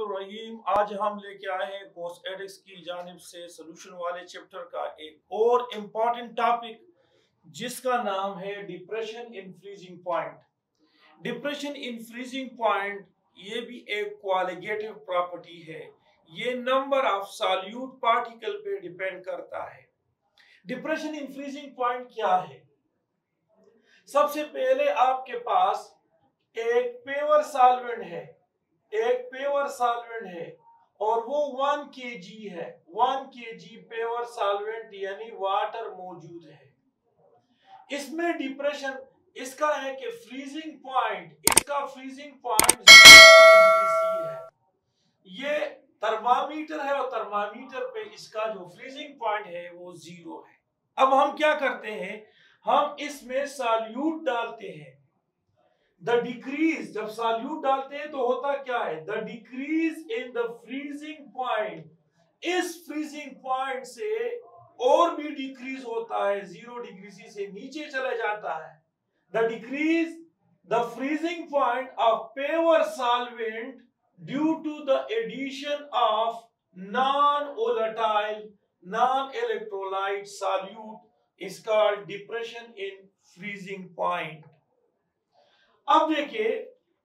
बिस्मिल्लाहिर्रहमानिर्रहीम। आज हम लेके आए हैं कॉस्मेटिक्स की जानिब से सोल्यूशन वाले चैप्टर का एक और इम्पॉर्टेंट टॉपिक जिसका नाम है depression in freezing point. Depression in freezing point ये भी एक क्वालिटेटिव प्रॉपर्टी है। ये नंबर ऑफ सॉल्यूट पार्टिकल पे डिपेंड करता है। डिप्रेशन इन फ्रीजिंग पॉइंट क्या है? सबसे पहले आपके पास एक पेवर सॉल्वेंट है, और वो 1 kg है। 1 kg पेवर सॉल्वेंट यानी वाटर मौजूद है। इसमें डिप्रेशन इसका है कि फ्रीजिंग पॉइंट 0 डिग्री सी है। ये थर्मामीटर है और थर्मामीटर पे इसका जो फ्रीजिंग पॉइंट है वो 0 है। अब हम क्या करते हैं, हम इसमें सॉल्यूट डालते हैं। द डिक्रीज, जब सॉल्यूट डालते हैं तो होता क्या है, the decrease in the freezing point, इस फ्रीजिंग पॉइंट से और भी डिक्रीज होता है, 0 डिग्री सी से नीचे चले जाता है। The decrease the freezing point of pure solvent due to the addition of non volatile non electrolyte solute is called depression in freezing point. अब देखिए,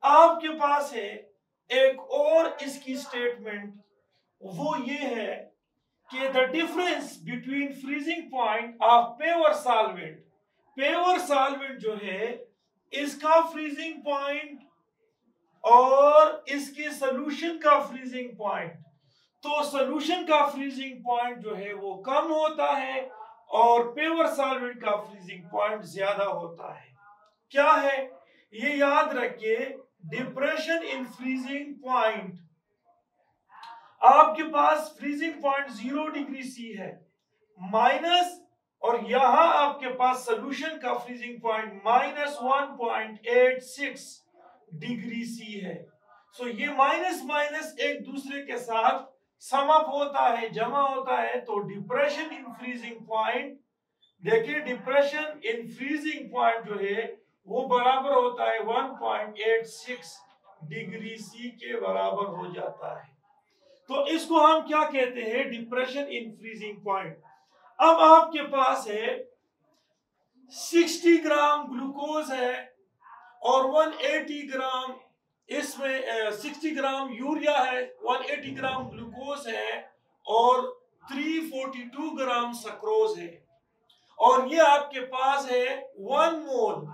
आपके पास है एक और इसकी स्टेटमेंट, वो ये है कि the difference between freezing point of pure solvent जो है इसका फ्रीजिंग पॉइंट और इसके सॉल्यूशन का फ्रीजिंग पॉइंट, तो सॉल्यूशन का फ्रीजिंग पॉइंट जो है वो कम होता है और पेवर सॉल्वेंट का फ्रीजिंग पॉइंट ज्यादा होता है। क्या है ये याद रखिए, डिप्रेशन इन फ्रीजिंग पॉइंट, आपके पास फ्रीजिंग पॉइंट 0 डिग्री सी है माइनस, और यहां आपके पास सॉल्यूशन का फ्रीजिंग पॉइंट -1.86 डिग्री सी है। सो ये माइनस माइनस एक दूसरे के साथ सम अप होता है, जमा होता है, तो डिप्रेशन इन फ्रीजिंग पॉइंट, देखिए डिप्रेशन इन फ्रीजिंग पॉइंट जो है वो बराबर होता है 1.86 डिग्री सी के बराबर हो जाता है। तो इसको हम क्या कहते हैं, डिप्रेशन इन फ्रीजिंग पॉइंट। अब आपके पास है 60 ग्राम ग्लूकोज है और 180 ग्राम इसमें 60 ग्राम यूरिया है, 180 ग्राम ग्लूकोज है और 342 ग्राम सक्रोज है, और ये आपके पास है 1 मोल।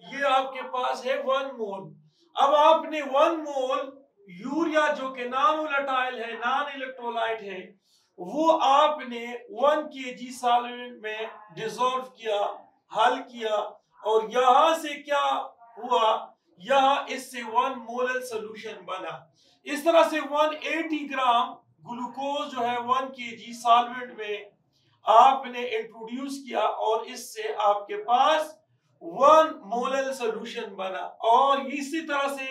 ये आपके पास है 1 मोल। अब आपने 1 मोल यूरिया जो कि नॉन वोलेटाइल है, नॉन इलेक्ट्रोलाइट है, वो आपने 1 kg सॉल्वेंट में डिसॉल्व किया, हल किया, और यहां से क्या हुआ, यहां इससे 1 मोलर सॉल्यूशन बना। इस तरह से 180 ग्राम ग्लूकोज जो है 1 kg सॉल्वेंट में आपने इंट्रोड्यूस किया और इससे आपके पास 1 मोलर सॉल्यूशन बना। और इसी तरह से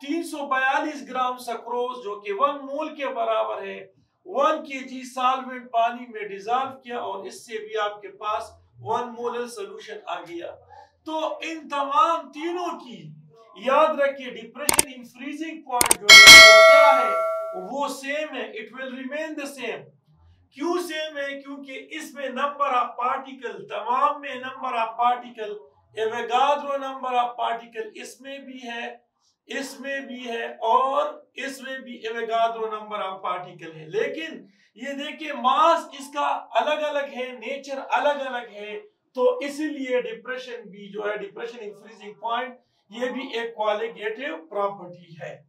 342 ग्राम सक्रोज जो कि 1 मोल के बराबर है 1 kg सॉल्वेंट पानी में डिसॉल्व किया और इससे भी आपके पास 1 मोलर सॉल्यूशन आ गया। तो इन तमाम तीनों की याद रखिए, डिप्रेशन इन फ्रीजिंग पॉइंट जो है वो क्या है, वो सेम है, it will remain the same. क्यों सेम है? क्योंकि इसमें नंबर ऑफ पार्टिकल, तमाम में number of particle, Avogadro number of particle इसमें भी है, इसमें भी है और इसमें भी एवोगाड्रो नंबर ऑफ पार्टिकल है। लेकिन ये देखिए मास इसका अलग अलग है, नेचर अलग अलग है, तो इसीलिए डिप्रेशन भी जो है, डिप्रेशन इन फ्रीजिंग पॉइंट, ये भी एक क्वालिटेटिव प्रॉपर्टी है।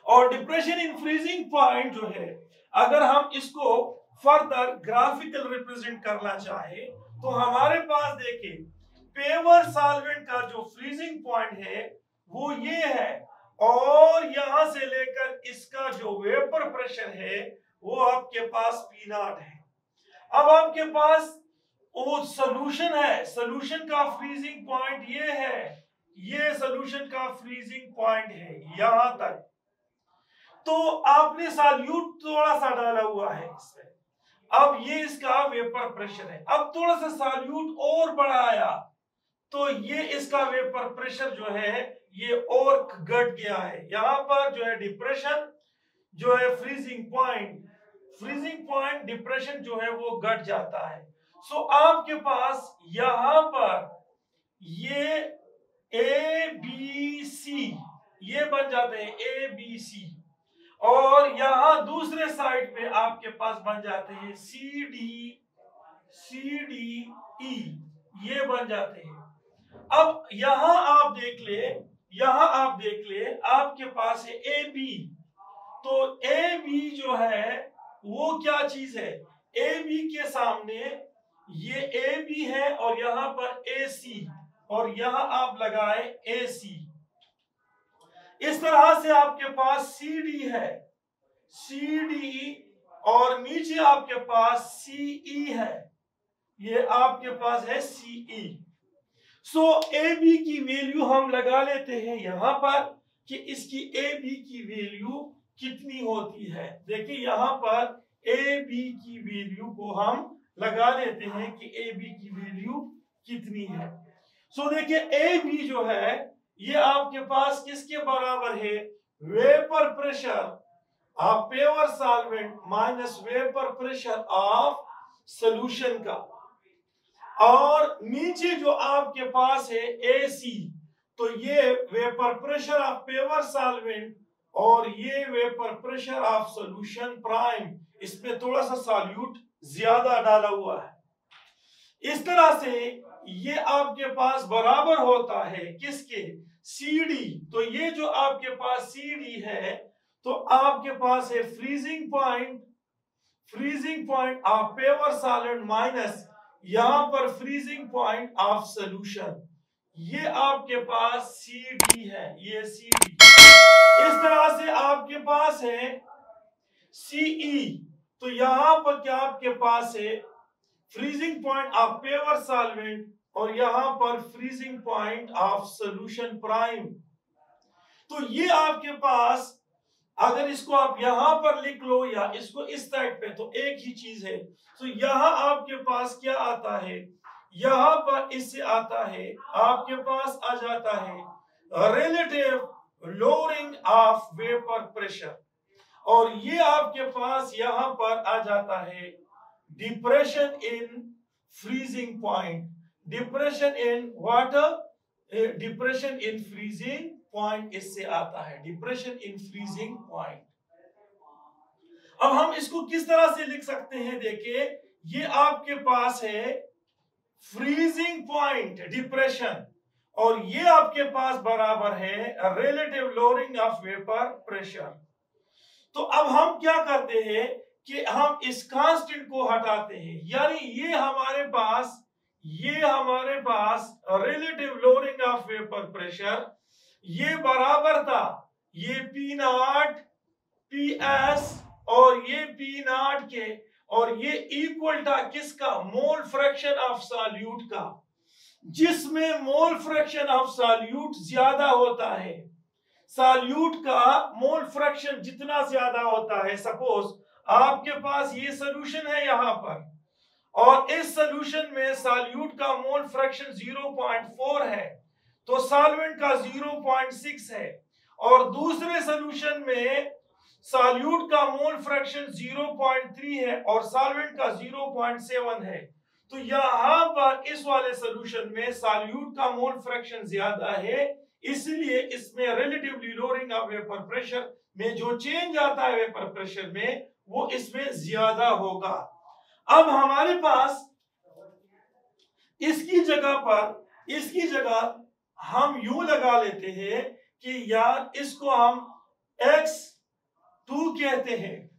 और डिप्रेशन इन फ्रीजिंग पॉइंट जो है, अगर हम इसको फर्दर ग्राफिकल रिप्रेजेंट करना चाहे तो हमारे पास देखिए पेवर सॉल्वेंट का जो फ्रीजिंग पॉइंट है वो ये है, और यहां से लेकर इसका जो वेपर प्रेशर है वो आपके पास P0 है। अब आपके पास वो सॉल्यूशन है, सॉल्यूशन का फ्रीजिंग पॉइंट ये है, ये सॉल्यूशन का फ्रीजिंग पॉइंट है यहां तक। तो आपने सॉल्यूट थोड़ा सा डाला हुआ है इसमें, अब ये इसका वेपर प्रेशर है। अब थोड़ा सा सॉल्यूट और बढ़ाया तो ये इसका वेपर प्रेशर जो है ये और घट गया है। यहाँ पर जो है डिप्रेशन जो है फ्रीजिंग पॉइंट डिप्रेशन जो है वो घट जाता है। सो आपके पास यहाँ पर ये ए बी सी ये बन जाते हैं ए बी सी, और यहाँ दूसरे साइड पे आपके पास बन जाते हैं सी डी ई, ये बन जाते हैं। अब यहाँ आप देख ले आपके पास है ए बी, तो ए बी जो है वो क्या चीज है, ए बी के सामने ये ए बी है और यहाँ पर ए सी, और यहाँ आप लगाए ए सी। इस तरह से आपके पास सी डी है, सी डी, और नीचे आपके पास सी ई है, ये आपके पास है सी ई। सो ए बी की वैल्यू हम लगा लेते हैं यहां पर कि इसकी ए बी की वैल्यू कितनी होती है। देखिए यहां पर ए बी की वैल्यू को हम लगा लेते हैं कि ए बी की वैल्यू कितनी है। सो देखिए ए बी जो है ये आपके पास किसके बराबर है, vapour pressure of pure solvent minus vapour pressure of solution का, और नीचे जो आपके पास है AC, तो ये vapour pressure of pure solvent और ये vapour pressure of solution prime, इसमें थोड़ा सा सॉल्यूट ज्यादा डाला हुआ है। इस तरह से ये आपके पास बराबर होता है किसके, CD। तो ये जो आपके पास CD है तो आपके पास है freezing point of pure solvent minus यहां पर फ्रीजिंग पॉइंट ऑफ सॉल्यूशन, ये आपके पास CD है, ये CD। इस तरह से आपके पास है CE, तो यहां पर क्या आपके पास है freezing point of pure solvent और यहां पर freezing point of solution prime. तो ये आपके पास अगर इसको आप यहां पर लिख लो या इसको इस साइड पे तो एक ही चीज है। तो यहां आपके पास क्या आता है, यहां पर इससे आता है आपके पास आ जाता है relative lowering of vapour pressure, और ये आपके पास यहां पर आ जाता है depression in freezing point, depression in water, depression in freezing point इससे आता है, डिप्रेशन इन फ्रीजिंग पॉइंट। अब हम इसको किस तरह से लिख सकते हैं, देखिए ये आपके पास है फ्रीजिंग पॉइंट डिप्रेशन और ये आपके पास बराबर है relative lowering of vapour pressure. तो अब हम क्या करते हैं कि हम इस कांस्टेंट को हटाते हैं, यानी ये हमारे पास relative lowering of vapour pressure ये बराबर था ये P0 PS और ये P0 के, और ये इक्वल था किसका, मोल फ्रैक्शन ऑफ सॉल्यूट का, जिसमें मोल फ्रैक्शन ऑफ सॉल्यूट ज्यादा होता है। सॉल्यूट का मोल फ्रैक्शन जितना ज्यादा होता है, सपोज आपके पास ये सॉल्यूशन है यहां पर और इस सॉल्यूशन में सॉल्यूट का मोल फ्रैक्शन 0.4 है तो सॉल्वेंट का 0.6 है, और दूसरे सॉल्यूशन में सॉल्यूट का मोल फ्रैक्शन 0.3 है और सॉल्वेंट का 0.7 है। तो यहां पर इस वाले सॉल्यूशन में सॉल्यूट का मोल फ्रैक्शन ज्यादा है, इसलिए इसमें relatively lowering of vapour pressure में जो चेंज आता है वेपर प्रेशर में वो इसमें ज्यादा होगा। अब हमारे पास इसकी जगह हम यूं लगा लेते हैं कि यार इसको हम x2 कहते हैं,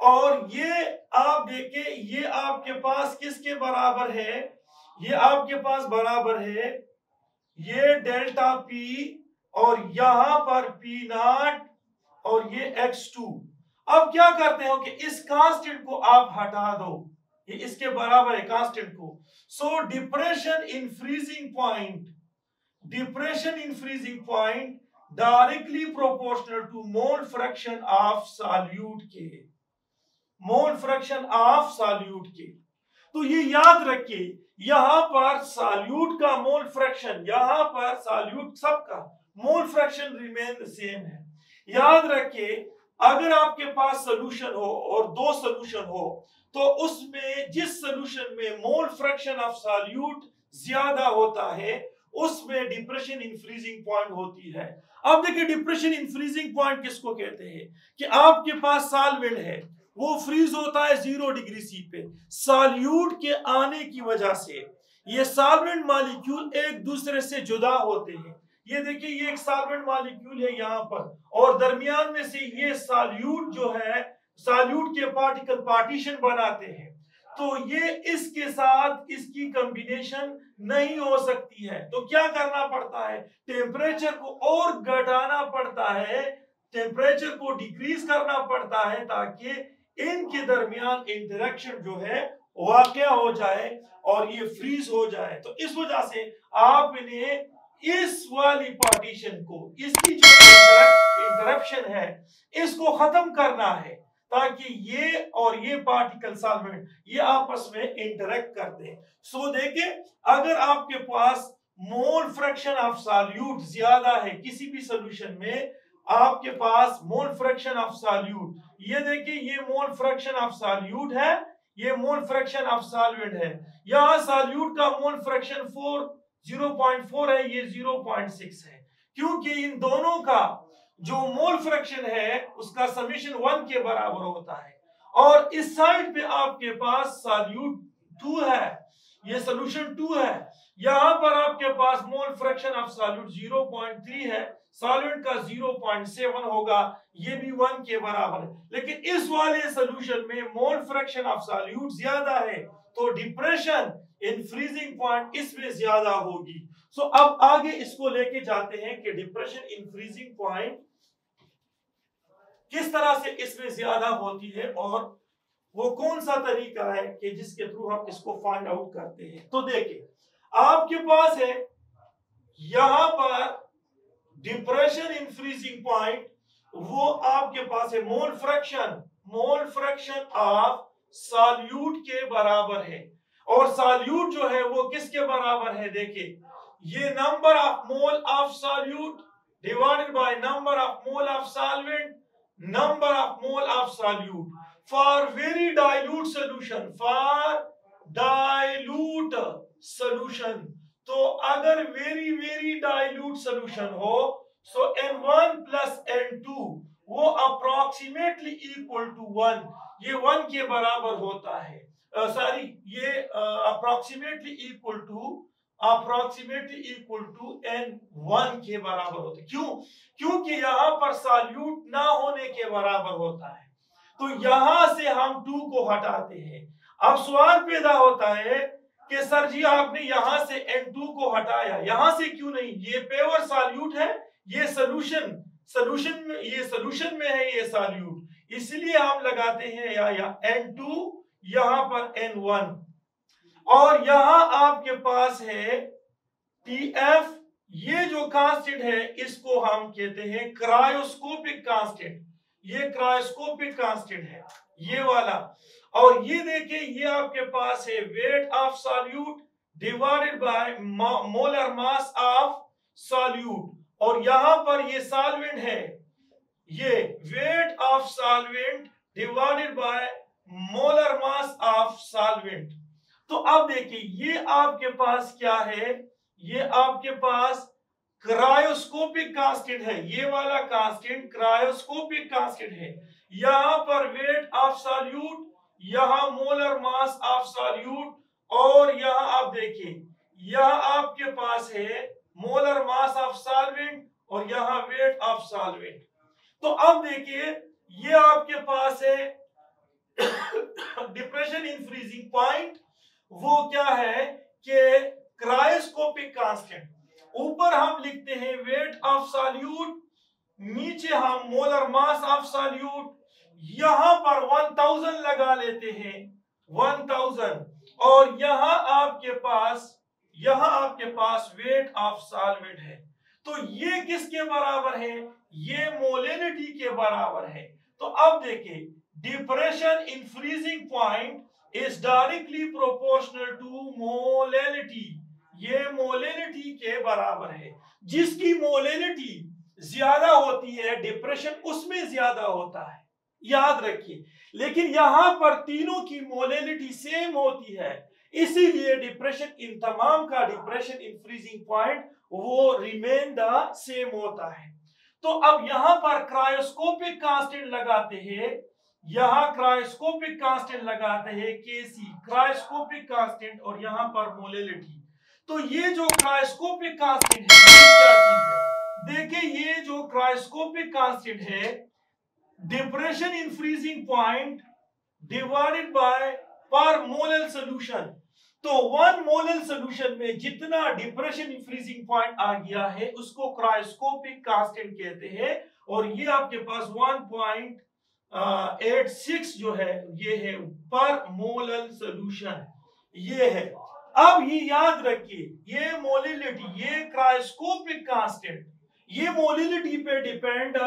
और ये आप देखें ये आपके पास किसके बराबर है, ये आपके पास बराबर है ये डेल्टा P और यहां पर P0 और ये x2। अब क्या करते हो कि इस कांस्टेंट को आप हटा दो, ये इसके बराबर है कांस्टेंट को। So depression in freezing point directly proportional to mole fraction of solute के, मोल फ्रैक्शन ऑफ सॉल्यूट के। तो ये याद रखिए यहां पर सॉल्यूट का मोल फ्रैक्शन, यहां पर सॉल्यूट सबका मोल फ्रैक्शन रिमेन सेम है। याद रखिए, अगर आपके पास सोल्यूशन हो और दो सोल्यूशन हो तो उसमें जिस सोल्यूशन में मोल फ्रैक्शन ऑफ सॉल्यूट ज्यादा होता है उसमें डिप्रेशन इन फ्रीजिंग पॉइंट होती है। अब देखिए, डिप्रेशन इन फ्रीजिंग पॉइंट किसको कहते हैं कि आपके पास सॉल्वेंट है, वो फ्रीज होता है 0 डिग्री सी पे। सॉल्यूट के आने की वजह से ये सॉल्वेंट मॉलिक्यूल एक दूसरे से जुदा होते हैं। ये देखिए, ये एक सॉल्वेंट मॉलिक्यूल है यहाँ पर, और दरमियान में से ये सॉल्यूट जो है, सॉल्यूट के पार्टिकल पार्टीशन बनाते हैं। तो ये इसके साथ इसकी कॉम्बिनेशन नहीं हो सकती है, तो क्या करना पड़ता है, टेम्परेचर को और घटाना पड़ता है, टेम्परेचर को डिक्रीज करना पड़ता है ताकि इनके दरमियान इंटरेक्शन जो है वाकया हो जाए और ये फ्रीज हो जाए। तो इस वजह से आपने इस वाली पार्टीशन को, इसकी जो इंटरप्शन है, इसको खत्म करना है ताकि ये और ये पार्टिकल सॉल्वेंट ये आपस में इंटरेक्ट करते हैं। सो देखिए, अगर आपके पास मोल फ्रैक्शन ऑफ सॉल्यूट ज्यादा है किसी भी सॉल्यूशन में, आपके पास मोल फ्रैक्शन ऑफ सॉल्यूट, ये देखिए ये मोल फ्रैक्शन ऑफ सॉल्यूट है, ये मोल फ्रैक्शन ऑफ सॉल्वेंट है। यहां सॉल्यूट का मोल फ्रैक्शन 0.4 है, ये 0.6 है, क्योंकि इन दोनों का जो मोल फ्रैक्शन है उसका समेशन 1 के बराबर होता है। और इस साइड पे आपके पास सॉल्यूट 2 है, ये सॉल्यूशन 2 है। यहां पर आपके पास मोल फ्रैक्शन ऑफ सॉल्यूट 0.3 है, सॉल्वेंट का 0.7 होगा, ये भी 1 के बराबर है। लेकिन इस वाले सॉल्यूशन में मोल फ्रैक्शन ऑफ सॉल्यूट ज्यादा है, तो डिप्रेशन इन फ्रीजिंग पॉइंट इसमें ज्यादा होगी। सो अब आगे इसको लेके जाते हैं कि डिप्रेशन इन फ्रीजिंग पॉइंट किस तरह से इसमें ज्यादा होती है और वो कौन सा तरीका है कि जिसके थ्रू हम इसको फाइंड आउट करते हैं। तो देखिए, आपके पास है यहां पर डिप्रेशन इन फ्रीजिंग पॉइंट, वो आपके पास है मोल फ्रैक्शन ऑफ सॉल्यूट के बराबर है। और सॉल्यूट जो है वो किसके बराबर है, देखिए ये number of mole of solute divided by number of mole of solvent, number of mole of solute for very dilute solution. तो अगर वेरी डाइल्यूट सॉल्यूशन हो, सो N1 प्लस N2 वो अप्रोक्सीमेटली इक्वल टू 1, ये 1 के बराबर होता है। ये अप्रोक्सीमेटली इक्वल टू N1 के बराबर होता है। क्यों? क्योंकि यहां पर सॉल्यूट ना होने के बराबर होता है, तो यहां से हम 2 को हटाते हैं। अब सवाल पैदा होता है कि सर जी आपने यहां से N2 को हटाया, यहां से क्यों नहीं, ये प्योर सॉल्यूट है, ये सॉल्यूशन में है ये सॉल्यूट, इसलिए हम लगाते हैं या N2 यहां पर N1। और यहां आपके पास है TF, ये जो कांस्टेंट है इसको हम कहते हैं क्रायोस्कोपिक कांस्टेंट, ये क्रायोस्कोपिक कांस्टेंट है ये वाला। और ये देखिए, ये आपके पास है weight of solute divided by molar mass of solute, और यहां पर ये सॉल्वेंट है, ये weight of solvent divided by molar mass of solvent. तो अब देखिए, ये आपके पास क्या है, ये आपके पास क्रायोस्कोपिक कांस्टेंट है, ये वाला कांस्टेंट क्रायोस्कोपिक कांस्टेंट है। यहां पर वेट ऑफ सॉल्यूट, यहां मोलर मास ऑफ सॉल्यूट, और यहां आप देखिए यहां आपके पास है मोलर मास ऑफ सॉल्वेंट और यहां वेट ऑफ सॉल्वेंट। तो अब देखिए, ये आपके पास है डिप्रेशन इन फ्रीजिंग पॉइंट, वो क्या है कि क्रायोस्कोपिक कांस्टेंट, ऊपर हम लिखते हैं वेट ऑफ सॉल्यूट, नीचे हम मोलर मास ऑफ सॉल्यूट, यहां पर 1000 लगा लेते हैं 1000, और यहां आपके पास वेट ऑफ सॉल्वेंट है। तो ये किसके बराबर है, ये मोलैलिटी के बराबर है। तो अब देखिए, depression in freezing point is directly proportional to molality, ये मोलिलिटी के बराबर है। जिसकी मोलिलिटी ज्यादा होती है डिप्रेशन उसमें ज्यादा होता है, याद रखिए। लेकिन यहां पर तीनों की मोलिलिटी सेम होती है, इसीलिए डिप्रेशन इन तमाम का डिप्रेशन इन फ्रीजिंग पॉइंट वो रिमेन द सेम होता है। तो अब यहां पर क्रायोस्कोपिक कांस्टेंट लगाते हैं, यहां क्रायोस्कोपिक कांस्टेंट लगाते हैं केसी क्रायोस्कोपिक कांस्टेंट, और यहां पर मोलिलिटी। तो ये जो क्रायोस्कोपिक कांस्टेंट है ये क्या चीज है? देखिए ये जो क्रायोस्कोपिक कांस्टेंट है depression in freezing point divided by पर मोलर सॉल्यूशन। तो 1 मोलर सॉल्यूशन में जितना डिप्रेशन इन फ्रीजिंग पॉइंट आ गया है उसको क्रायोस्कोपिक कांस्टेंट कहते हैं, और ये आपके पास 1.86 जो है ये है पर मोलर सॉल्यूशन, ये है। अब ये याद रखिए ये मोलिलिटी, ये क्रायोस्कोपिक कांस्टेंट ये मोलिलिटी पे डिपेंड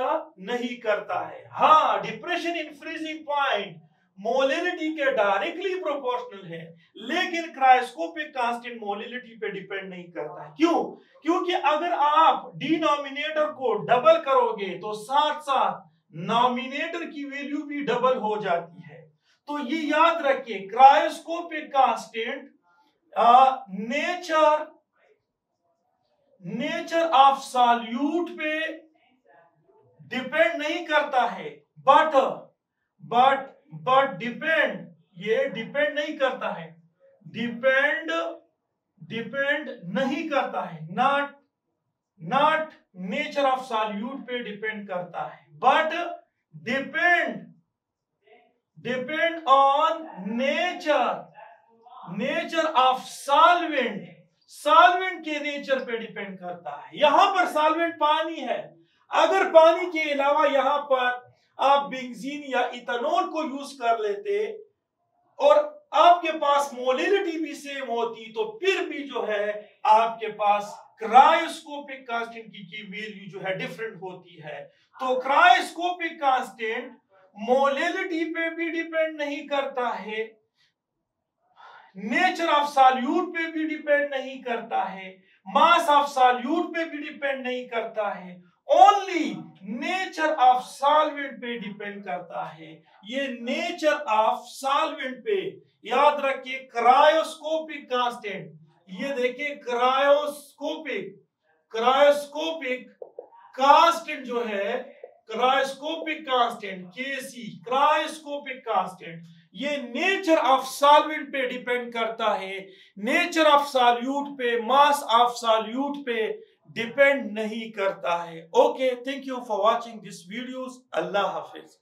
नहीं करता है। हाँ, depression in freezing point molality के डायरेक्टली प्रोपोर्शनल है, लेकिन क्रायोस्कोपिक कांस्टेंट मोलिलिटी पे डिपेंड नहीं करता है। क्यों? क्योंकि अगर आप डिनोमिनेटर को डबल करोगे तो साथ साथ नॉमिनेटर की वैल्यू भी डबल हो जाती है। तो ये याद रखिए cryoscopic constant nature of solute पे डिपेंड नहीं करता है, बट डिपेंड, ये डिपेंड नहीं करता है, डिपेंड नहीं करता है, नॉट नेचर ऑफ सॉल्यूट पे डिपेंड करता है, but depend on nature of solvent के नेचर पे डिपेंड करता है। यहां पर सॉल्वेंट पानी है, अगर पानी के अलावा यहां पर आप बेंजीन या इथेनॉल को यूज कर लेते और आपके पास मोलिलिटी भी सेम होती तो फिर भी जो है आपके पास क्रायोस्कोपिक कांस्टेंट की वैल्यू जो है डिफरेंट होती है। तो क्रायोस्कोपिक कांस्टेंट मोलिलिटी पे भी डिपेंड नहीं करता है, नेचर ऑफ सॉल्यूट पे भी डिपेंड नहीं करता है, मास ऑफ सॉल्यूट पे भी डिपेंड नहीं करता है, ओनली नेचर ऑफ सॉल्वेंट पे डिपेंड करता है। ये नेचर ऑफ सॉल्वेंट पे याद रखिए क्रायोस्कोपिक कांस्टेंट, ये देखिए क्रायोस्कोपिक कांस्टेंट जो है क्रायोस्कोपिक कांस्टेंट केसी क्रायोस्कोपिक कांस्टेंट ये नेचर ऑफ सॉल्वेंट पे डिपेंड करता है, नेचर ऑफ सॉल्यूट पे मास ऑफ सॉल्यूट पे डिपेंड नहीं करता है। Okay, thank you for watching this videos. Allah Hafiz.